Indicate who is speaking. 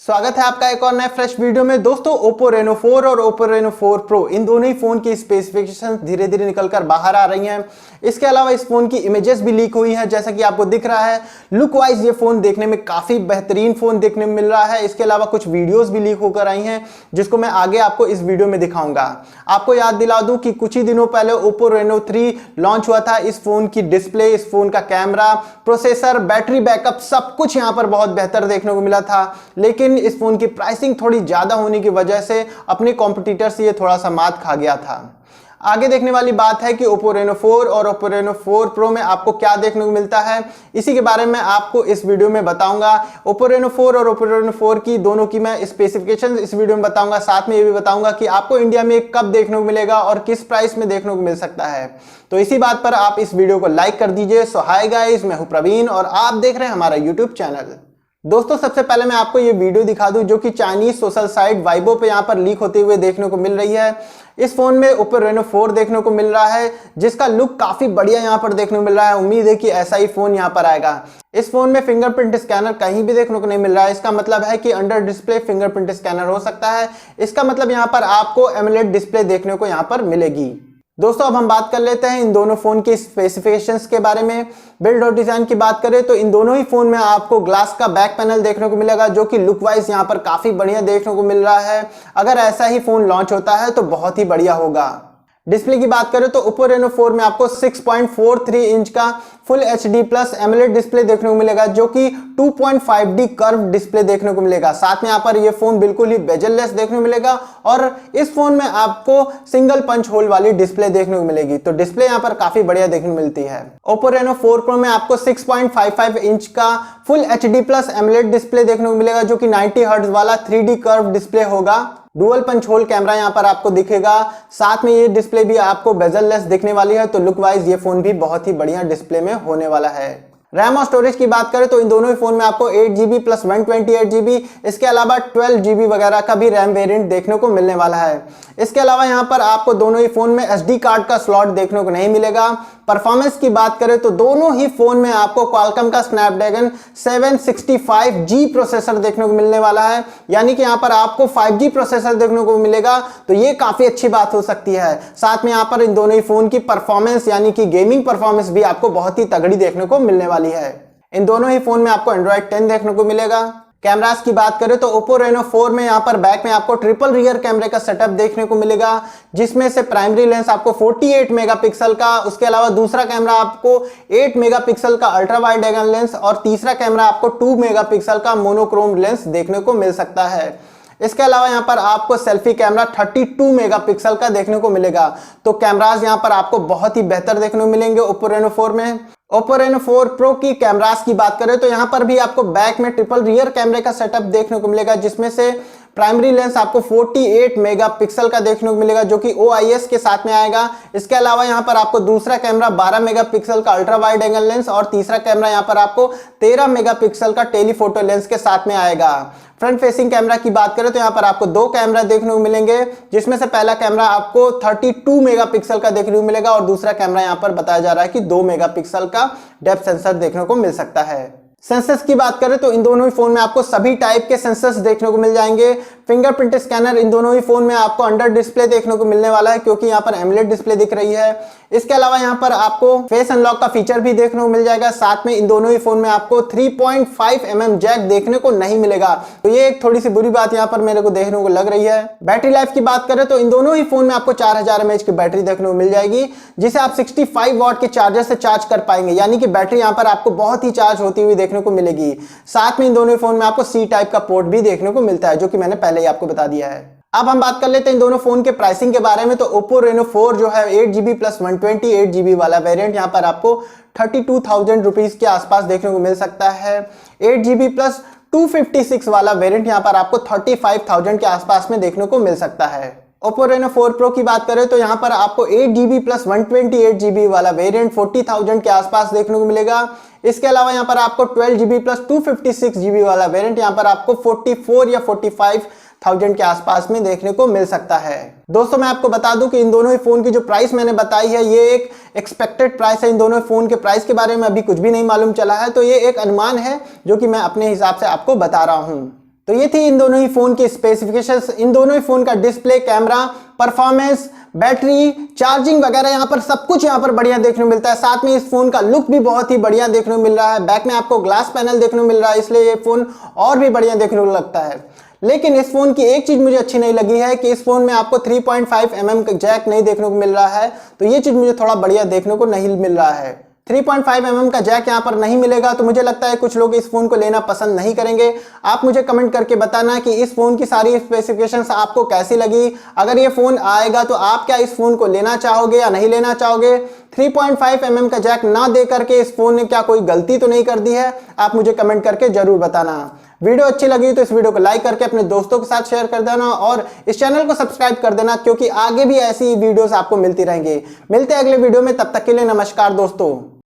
Speaker 1: स्वागत है आपका एक और नए फ्रेश वीडियो में। दोस्तों Oppo Reno 4 और Oppo Reno 4 Pro इन दोनों ही फोन की स्पेसिफिकेशन धीरे धीरे निकलकर बाहर आ रही हैं। इसके अलावा इस फोन की इमेजेस भी लीक हुई हैं, जैसा कि आपको दिख रहा है। लुक वाइज ये फोन देखने में काफी बेहतरीन फोन देखने में मिल रहा है। इसके अलावा कुछ वीडियोस भी लीक होकर आई हैं, जिसको मैं आगे आपको इस वीडियो में दिखाऊंगा। आपको याद दिला दूं कि कुछ ही दिनों पहले Oppo Reno 3 लॉन्च हुआ था। इस फोन की डिस्प्ले, इस फोन का कैमरा, प्रोसेसर, बैटरी बैकअप सब कुछ यहाँ पर बहुत बेहतर देखने को मिला था। लेकिन इस फोन की प्राइसिंग थोड़ी ज्यादा होने की वजह से अपने कॉम्पिटिटर से ये थोड़ा सा मात खा गया था। आगे देखने वाली बात है कि Oppo Reno 4 और Oppo Reno 4 Pro में आपको क्या देखने को मिलता है, इसी के बारे में आपको इस वीडियो में बताऊंगा। Oppo Reno 4 और Oppo Reno 4 की दोनों की मैं स्पेसिफिकेशन इस वीडियो में बताऊंगा। साथ में ये भी बताऊंगा कि आपको इंडिया में कब देखने को मिलेगा और किस प्राइस में देखने को मिल सकता है। तो इसी बात पर आप इस वीडियो को लाइक कर दीजिए। सो हाय गाइस, मैं हूं प्रवीण और आप देख रहे हैं हमारा यूट्यूब चैनल। दोस्तों सबसे पहले मैं आपको ये वीडियो दिखा दूं जो कि चाइनीज सोशल साइट वाइबो पे यहाँ पर लीक होते हुए देखने को मिल रही है। इस फोन में Oppo Reno 4 देखने को मिल रहा है, जिसका लुक काफी बढ़िया यहाँ पर देखने को मिल रहा है। उम्मीद है कि ऐसा ही फोन यहाँ पर आएगा। इस फोन में फिंगरप्रिंट स्कैनर कहीं भी देखने को नहीं मिल रहा है। इसका मतलब है कि अंडर डिस्प्ले फिंगरप्रिंट स्कैनर हो सकता है। इसका मतलब यहाँ पर आपको AMOLED डिस्प्ले देखने को यहाँ पर मिलेगी। दोस्तों अब हम बात कर लेते हैं इन दोनों फोन के स्पेसिफिकेशंस के बारे में। बिल्ड और डिजाइन की बात करें तो इन दोनों ही फोन में आपको ग्लास का बैक पैनल देखने को मिलेगा, जो कि लुक वाइज यहाँ पर काफी बढ़िया देखने को मिल रहा है। अगर ऐसा ही फोन लॉन्च होता है तो बहुत ही बढ़िया होगा। डिस्प्ले की बात करें तो Oppo Reno 4 में आपको 6.43 इंच का full HD plus AMOLED display देखने को मिलेगा, जो कि 2.5D कर्व डिस्प्ले देखने को मिलेगा। साथ में यहाँ पर ये फोन बिल्कुल ही बेजल लेस देखने को मिलेगा और इस फोन में आपको सिंगल पंच होल वाली डिस्प्ले देखने को मिलेगी। तो डिस्प्ले यहाँ पर काफी बढ़िया देखने को मिलती है। Oppo Reno 4 Pro में आपको 6.55 इंच का full HD plus AMOLED display देखने को मिलेगा, जो कि 90 हर्ट्ज वाला 3D कर्व डिस्प्ले होगा। डुअल पंच होल कैमरा यहाँ पर आपको दिखेगा। साथ में ये डिस्प्ले भी आपको बेजल लेस दिखने वाली है। तो लुक वाइज ये फोन भी बहुत ही बढ़िया डिस्प्ले में होने वाला है। रैम और स्टोरेज की बात करें तो इन दोनों ही फोन में आपको 8GB प्लस 128GB, इसके अलावा 12GB वगैरह का भी रैम वेरिएंट देखने को मिलने वाला है। इसके अलावा यहाँ पर आपको दोनों ही फोन में SD कार्ड का स्लॉट देखने को नहीं मिलेगा। परफॉर्मेंस की बात करें तो दोनों ही फोन में आपको क्वालकॉम का स्नैपड्रैगन 765G प्रोसेसर देखने को मिलने वाला है, यानी कि यहाँ पर आपको 5G प्रोसेसर देखने को मिलेगा। तो ये काफी अच्छी बात हो सकती है। साथ में यहाँ पर इन दोनों ही फोन की परफॉर्मेंस यानी कि गेमिंग परफॉर्मेंस भी आपको बहुत ही तगड़ी देखने को मिलने वाली है। इन दोनों ही फोन में आपको Android 10 देखने को मिलेगा। कैमरास की बात करें तो Oppo Reno 4 में यहाँ पर बैक में आपको ट्रिपल रियर कैमरे का सेटअप देखने को मिलेगा, जिसमें से प्राइमरी लेंस आपको 48 मेगापिक्सल का, उसके अलावा दूसरा कैमरा आपको 8 मेगापिक्सल का अल्ट्रा वाइड एंगल लेंस और तीसरा कैमरा आपको 2 मेगापिक्सल का मोनोक्रोम लेंस देखने को मिल सकता है। इसके अलावा यहाँ पर आपको सेल्फी कैमरा 32 मेगापिक्सल का देखने को मिलेगा। तो कैमरास यहाँ पर आपको बहुत ही बेहतर देखने को मिलेंगे Oppo Reno 4 में। Oppo Reno 4 Pro की कैमरास की बात करें तो यहाँ पर भी आपको बैक में ट्रिपल रियर कैमरे का सेटअप देखने को मिलेगा, जिसमें से प्राइमरी लेंस आपको 48 मेगापिक्सल का देखने को मिलेगा, जो कि OIS के साथ में आएगा। इसके अलावा यहाँ पर आपको दूसरा कैमरा 12 मेगापिक्सल का अल्ट्रा वाइड एंगल लेंस और तीसरा कैमरा यहाँ पर आपको 13 मेगापिक्सल का टेलीफोटो लेंस के साथ में आएगा। फ्रंट फेसिंग कैमरा की बात करें तो यहाँ पर आपको दो कैमरा देखने को मिलेंगे, जिसमें से पहला कैमरा आपको 32 मेगापिक्सल का देखने को मिलेगा और दूसरा कैमरा यहाँ पर बताया जा रहा है कि 2 मेगापिक्सल का डेप्थ सेंसर देखने को मिल सकता है। सेंसर्स की बात करें तो इन दोनों ही फोन में आपको सभी टाइप के सेंसर्स देखने को मिल जाएंगे। फिंगरप्रिंट स्कैनर इन दोनों ही फोन में आपको अंडर डिस्प्ले देखने को मिलने वाला है, क्योंकि यहाँ पर AMOLED डिस्प्ले दिख रही है। इसके अलावा यहाँ पर आपको फेस अनलॉक का फीचर भी देखने को मिल जाएगा। साथ में इन दोनों ही फोन में आपको 3.5mm जैक देखने को नहीं मिलेगा। तो ये एक थोड़ी सी बुरी बात यहाँ पर मेरे को देखने को लग रही है। बैटरी लाइफ की बात करें तो इन दोनों ही फोन में आपको 4000 mAh की बैटरी देखने को मिल जाएगी, जिसे आप 65 वाट के चार्जर से चार्ज कर पाएंगे, यानी कि बैटरी यहाँ पर आपको बहुत ही चार्ज होती हुई देखने को मिलेगी। साथ में इन दोनों फोन में आपको C टाइप का पोर्ट भी देखने को मिलता है, जो कि मैंने पहले ही आपको बता दिया है। अब हम बात कर लेते हैं इन दोनों फोन के प्राइसिंग के बारे में। तो Oppo Reno 4 जो है 8GB प्लस 128GB वाला वेरिएंट यहाँ पर आपको 32,000 रुपीज के आसपास देखने को मिल सकता है। 8GB प्लस 256 वाला वेरिएंट यहाँ पर आपको 35,000 के आसपास में देखने को मिल सकता है। Oppo Reno 4 Pro की बात करें तो यहाँ पर आपको 8GB प्लस 128GB वाला वेरिएंट 40,000 के आसपास देखने को मिलेगा। इसके अलावा यहाँ पर आपको 12GB प्लस 256GB वाला वेरिएंट यहाँ पर आपको 44 या 45,000 के आसपास में देखने को मिल सकता है। दोस्तों मैं आपको बता दूं कि इन दोनों ही फोन की जो प्राइस मैंने बताई है ये एक एक्सपेक्टेड प्राइस है। इन दोनों फोन के प्राइस के बारे में अभी कुछ भी नहीं मालूम चला है, तो ये एक अनुमान है जो कि मैं अपने हिसाब से आपको बता रहा हूं। तो ये थी इन दोनों ही फोन की स्पेसिफिकेशंस। इन दोनों ही फोन का display, camera, performance, battery, charging वगैरह यहाँ पर सब कुछ यहाँ पर बढ़िया देखने को मिलता है। साथ में इस फोन का लुक भी बहुत ही बढ़िया देखने को मिल रहा है। बैक में आपको ग्लास पैनल देखने को मिल रहा है, इसलिए ये फोन और भी बढ़िया देखने को लगता है। लेकिन इस फोन की एक चीज मुझे अच्छी नहीं लगी है कि इस फोन में आपको 3.5 mm का जैक नहीं देखने को मिल रहा है। तो ये चीज मुझे थोड़ा बढ़िया देखने को नहीं मिल रहा है। 3.5 mm का जैक यहाँ पर नहीं मिलेगा तो मुझे लगता है कुछ लोग इस फोन को लेना पसंद नहीं करेंगे। आप मुझे कमेंट करके बताना कि इस फोन की सारी स्पेसिफिकेशंस आपको कैसी लगी। अगर ये फोन आएगा तो आप क्या इस फोन को लेना चाहोगे या नहीं लेना चाहोगे। 3.5 mm का जैक ना दे करके इस फोन ने क्या कोई गलती तो नहीं कर दी है, आप मुझे कमेंट करके जरूर बताना। वीडियो अच्छी लगी तो इस वीडियो को लाइक करके अपने दोस्तों के साथ शेयर कर देना और इस चैनल को सब्सक्राइब कर देना, क्योंकि आगे भी ऐसी वीडियोस आपको मिलती रहेंगी। मिलते हैं अगले वीडियो में, तब तक के लिए नमस्कार दोस्तों।